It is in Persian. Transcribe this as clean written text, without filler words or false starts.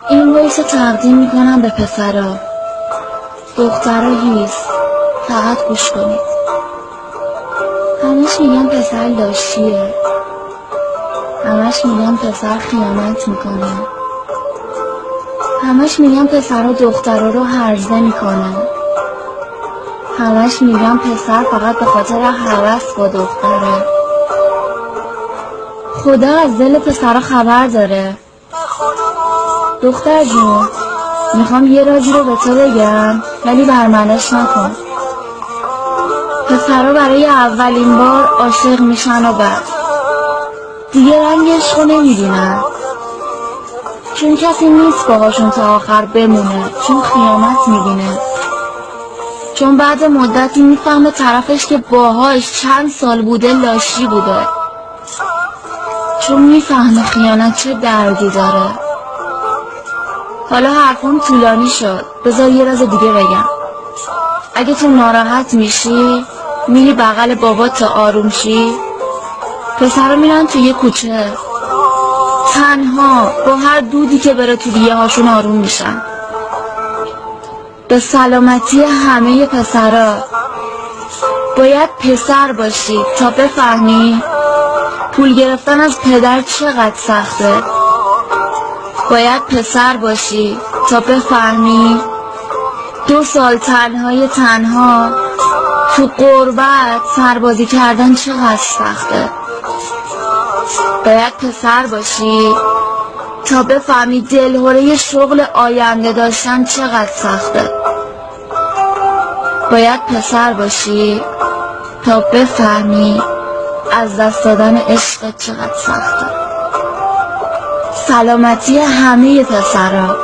این وایس رو تقدیم میکنم به پسرا. دخترا هیس، فقط گوش کنید. همش میگن پسر لاشیه، همش میگن پسر خیانت میکنه، همش میگن پسرها دخترا رو هرزه میکنن، همش میگن پسر فقط به خاطر هوس با دختره. خدا از دل پسرها خبر داره. دختر جون، میخوام یه رازی رو به تو بگم ولی برملاش نکن. پسرها برای اولین بار عاشق میشن و بعد دیگه رنگ عشقو نمیبینن، چون کسی نیست باهاشون تا آخر بمونه، چون خیانت میبینه، چون بعد مدتی میفهمه طرفش که باهاش چند سال بوده لاشی بوده، چون میفهمه خیانت چه دردی داره. حالا حرفم طولانی شد، بذار یه راز دیگه بگم. اگه تو ناراحت میشی میری بغل بابا تا آروم شی، پسرا میرن توی کوچه تنها با هر دودی که بره تو ریه هاشون آروم میشن. به سلامتی همه پسرا باید پسر باشی تا بفهمی پول گرفتن از پدر چقدر سخته. باید پسر باشی تا بفهمی 2 سال تنها تو غربت سربازی کردن چقدر سخته. باید پسر باشی تا بفهمی دلهوره شغل آینده داشتن چقدر سخته. باید پسر باشی تا بفهمی از دست دادن عشق چقدر سخته. سلامتی همه پسرها.